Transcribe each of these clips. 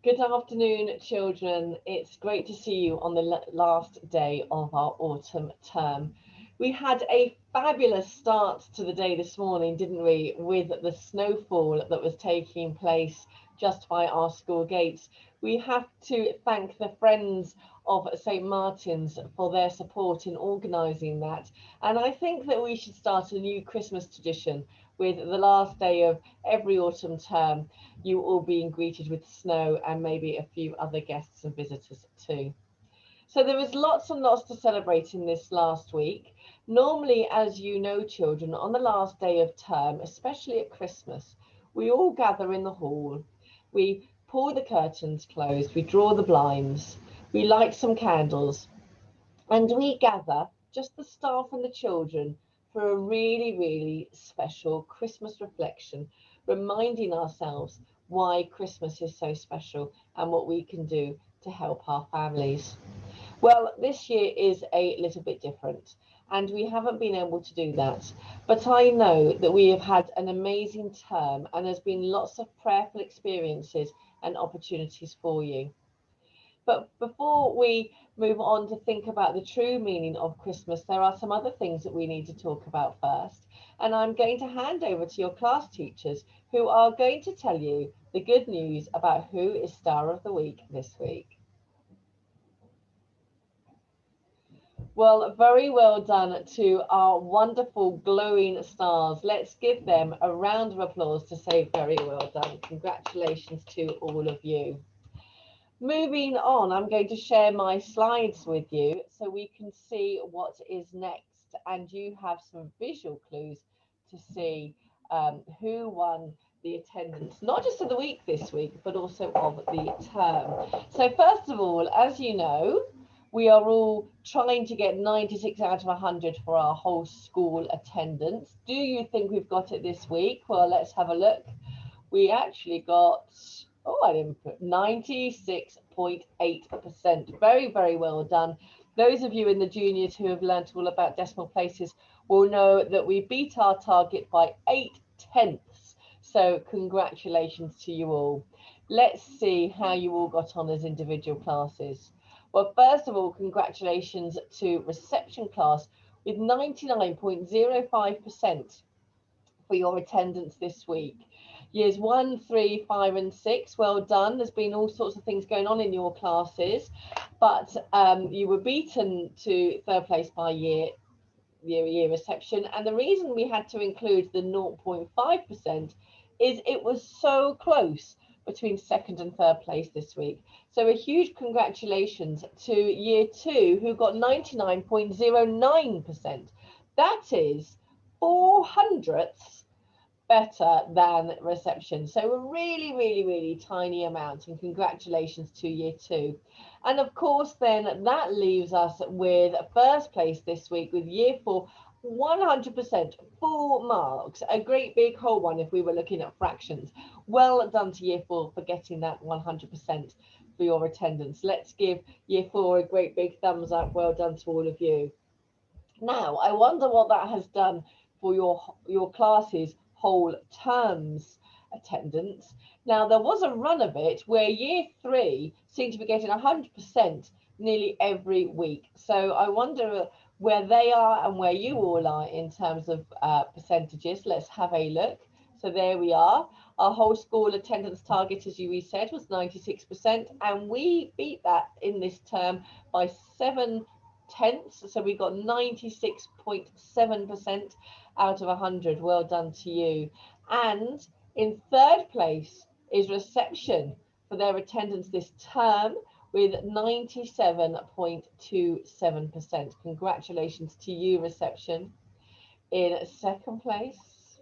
Good afternoon, children. It's great to see you on the last day of our autumn term. We had a fabulous start to the day this morning, didn't we, with the snowfall that was taking place just by our school gates. We have to thank the Friends of St. Martin's for their support in organising that. And I think that we should start a new Christmas tradition with the last day of every autumn term, you all being greeted with snow and maybe a few other guests and visitors too. So there was lots and lots to celebrate in this last week. Normally, as you know, children, on the last day of term, especially at Christmas, we all gather in the hall. We pull the curtains closed, we draw the blinds, we light some candles, and we gather, just the staff and the children, for a really, really special Christmas reflection, reminding ourselves why Christmas is so special and what we can do to help our families. Well, this year is a little bit different, and we haven't been able to do that. But I know that we have had an amazing term, and there's been lots of prayerful experiences and opportunities for you. But before we move on to think about the true meaning of Christmas, there are some other things that we need to talk about first. And I'm going to hand over to your class teachers who are going to tell you the good news about who is Star of the Week this week. Well, very well done to our wonderful glowing stars. Let's give them a round of applause to say very well done. Congratulations to all of you. Moving on, I'm going to share my slides with you so we can see what is next, and you have some visual clues to see who won the attendance, not just of the week this week, but also of the term. So first of all, as you know, we are all trying to get 96 out of 100 for our whole school attendance. Do you think we've got it this week? Well, let's have a look. We actually got, oh, I didn't put 96.8%. Very, very well done. Those of you in the juniors who have learnt all about decimal places will know that we beat our target by 8/10. So congratulations to you all. Let's see how you all got on as individual classes. Well, first of all, congratulations to reception class with 99.05% for your attendance this week. Years 1, 3, 5, and 6, well done. There's been all sorts of things going on in your classes, but you were beaten to third place by year reception. And the reason we had to include the 0.5% is it was so close between second and third place this week. So a huge congratulations to year 2 who got 99.09%. That is 400ths better than reception. So a really, really, really tiny amount. And congratulations to year 2. And of course, then that leaves us with first place this week with year 4. 100% full marks, a great big whole one if we were looking at fractions. Well done to year 4 for getting that 100% for your attendance. Let's give year 4 a great big thumbs up. Well done to all of you. Now, I wonder what that has done for your classes whole terms attendance. Now, there was a run of it where year 3 seemed to be getting 100% nearly every week. So I wonder where they are and where you all are in terms of percentages. Let's have a look. So there we are. Our whole school attendance target, as you said, was 96%, and we beat that in this term by 7/10. So we got 96.7% out of 100. Well done to you. And in third place is reception for their attendance this term with 97.27%. Congratulations to you, reception. In second place,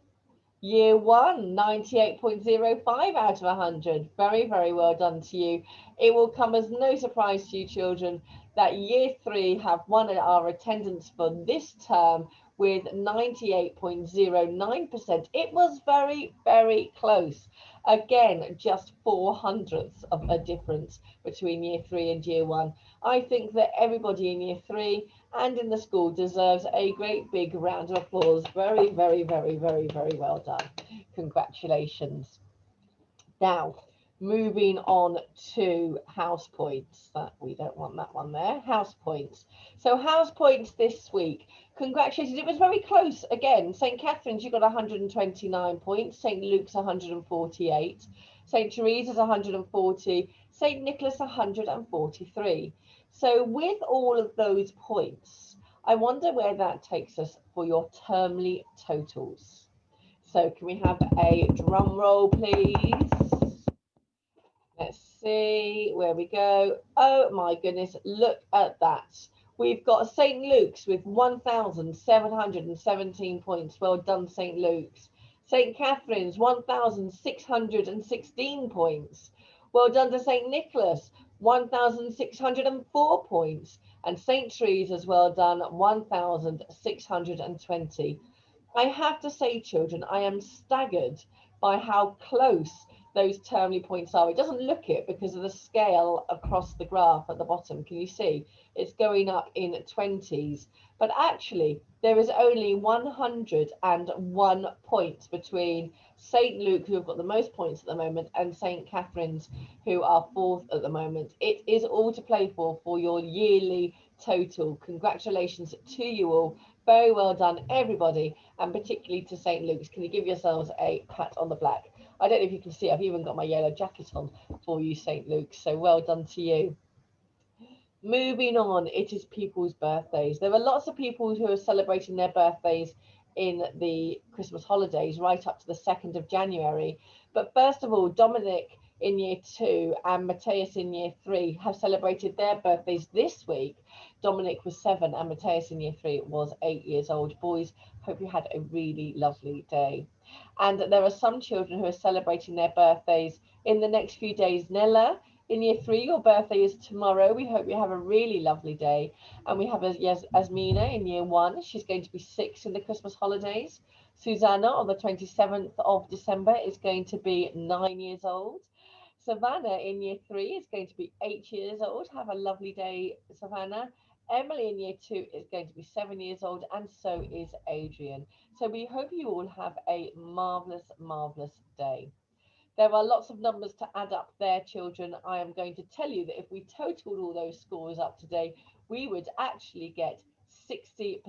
year 1, 98.05 out of 100. Very, very well done to you. It will come as no surprise to you, children, that year 3 have won our attendance for this term with 98.09%. It was very, very close. Again, just 400ths of a difference between year 3 and year 1. I think that everybody in year 3 and in the school deserves a great big round of applause. Very, very, very, very, very well done. Congratulations. Now, Moving on to house points. That we don't want that one there. House points. So house points this week. Congratulations. It was very close again. St. Catherine's, you got 129 points. St. Luke's 148. St. Teresa's 140. St. Nicholas 143. So with all of those points, I wonder where that takes us for your termly totals. So can we have a drum roll, please? Let's see where we go. Oh my goodness, look at that. We've got St. Luke's with 1,717 points. Well done, St. Luke's. St. Catherine's, 1,616 points. Well done to St. Nicholas, 1,604 points. And St. Teresa's, well done, 1,620. I have to say, children, I am staggered by how close those termly points are. It doesn't look it because of the scale across the graph at the bottom. Can you see? It's going up in 20s. But actually, there is only 101 points between St. Luke, who have got the most points at the moment, and St. Catherine's, who are fourth at the moment. It is all to play for your yearly total. Congratulations to you all. Very well done, everybody, and particularly to St. Luke's. Can you give yourselves a pat on the back? I don't know if you can see, I've even got my yellow jacket on for you, St. Luke's, so well done to you. Moving on, it is people's birthdays. There are lots of people who are celebrating their birthdays in the Christmas holidays right up to the 2nd of January. But first of all, Dominic in year 2 and Matthias in year 3 have celebrated their birthdays this week. Dominic was 7 and Matthias in year 3 was 8 years old. Boys, hope you had a really lovely day. And there are some children who are celebrating their birthdays in the next few days. Nella, in year 3, your birthday is tomorrow. We hope you have a really lovely day. And we have Asmina in year 1. She's going to be 6 in the Christmas holidays. Susanna on the 27th of December is going to be 9 years old. Savannah in year 3 is going to be 8 years old. Have a lovely day, Savannah. Emily in year 2 is going to be 7 years old, and so is Adrian. So we hope you all have a marvellous, marvellous day. There are lots of numbers to add up there, children. I am going to tell you that if we totaled all those scores up today, we would actually get 60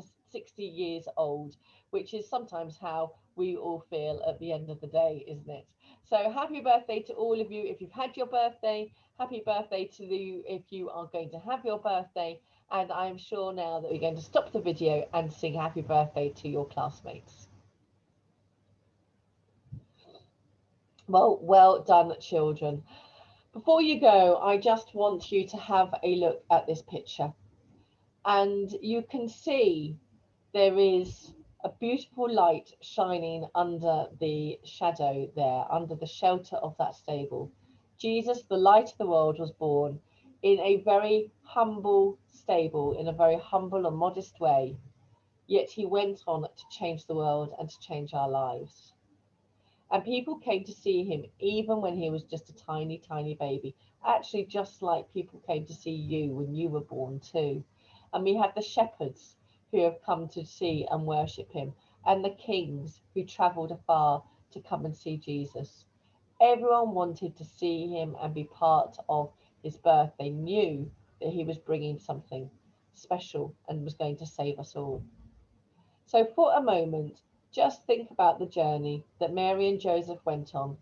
years old, which is sometimes how we all feel at the end of the day, isn't it? So happy birthday to all of you if you've had your birthday. Happy birthday to you if you are going to have your birthday. And I'm sure now that we're going to stop the video and sing happy birthday to your classmates. Well done, children. Before you go, I just want you to have a look at this picture. And you can see there is a beautiful light shining under the shadow there, under the shelter of that stable. Jesus, the light of the world, was born in a very humble stable, in a very humble and modest way. Yet he went on to change the world and to change our lives. And people came to see him even when he was just a tiny, tiny baby. Actually, just like people came to see you when you were born too. And we have the shepherds who have come to see and worship him, and the kings who travelled afar to come and see Jesus. Everyone wanted to see him and be part of his birth. They knew that he was bringing something special and was going to save us all. So for a moment, just think about the journey that Mary and Joseph went on.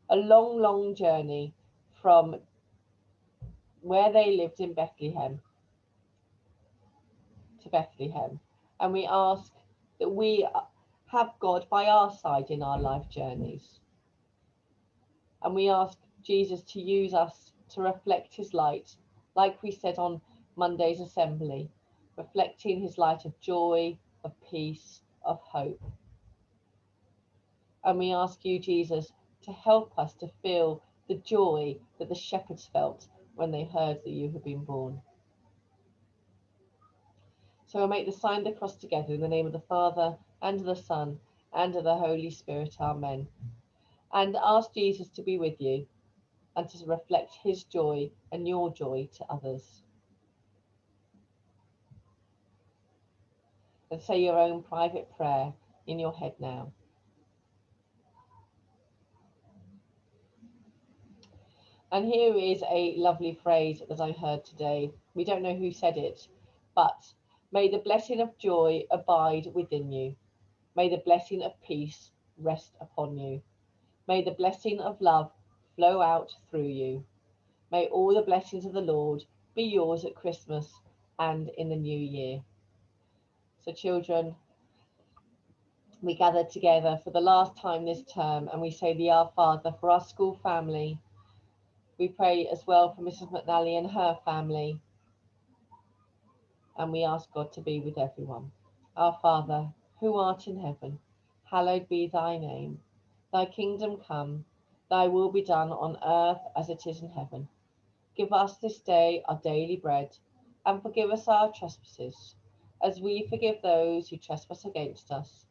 A long, long journey from where they lived in Bethlehem to Bethlehem. And we ask that we have God by our side in our life journeys. And we ask Jesus to use us to reflect his light, like we said on Monday's assembly, reflecting his light of joy, of peace, of hope. And we ask you, Jesus, to help us to feel the joy that the shepherds felt when they heard that you had been born. So we'll make the sign of the cross together in the name of the Father, and of the Son, and of the Holy Spirit. Amen. And ask Jesus to be with you and to reflect his joy and your joy to others. And say your own private prayer in your head now. And here is a lovely phrase that I heard today. We don't know who said it, but may the blessing of joy abide within you. May the blessing of peace rest upon you. May the blessing of love flow out through you. May all the blessings of the Lord be yours at Christmas and in the new year. So, children, we gather together for the last time this term and we say the Our Father for our school family. We pray as well for Mrs. McNally and her family. And we ask God to be with everyone. Our Father, who art in heaven, hallowed be thy name. Thy kingdom come, thy will be done on earth as it is in heaven. Give us this day our daily bread, and forgive us our trespasses, as we forgive those who trespass against us.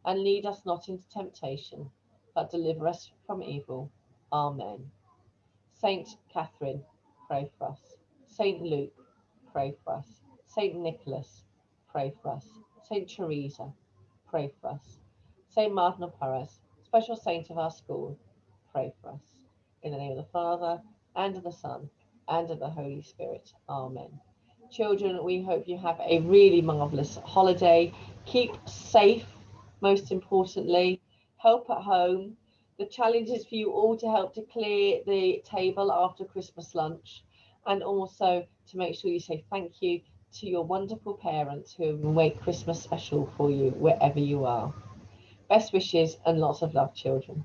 And lead us not into temptation, but deliver us from evil. Amen. Saint Catherine, pray for us. Saint Luke, pray for us. Saint Nicholas, pray for us. Saint Teresa, pray for us. Saint Martin of Porres, special saint of our school, pray for us. In the name of the Father, and of the Son, and of the Holy Spirit. Amen. Children, we hope you have a really marvellous holiday. Keep safe, most importantly. Help at home. The challenge is for you all to help to clear the table after Christmas lunch, and also to make sure you say thank you to your wonderful parents who have made Christmas special for you wherever you are. Best wishes and lots of love, children.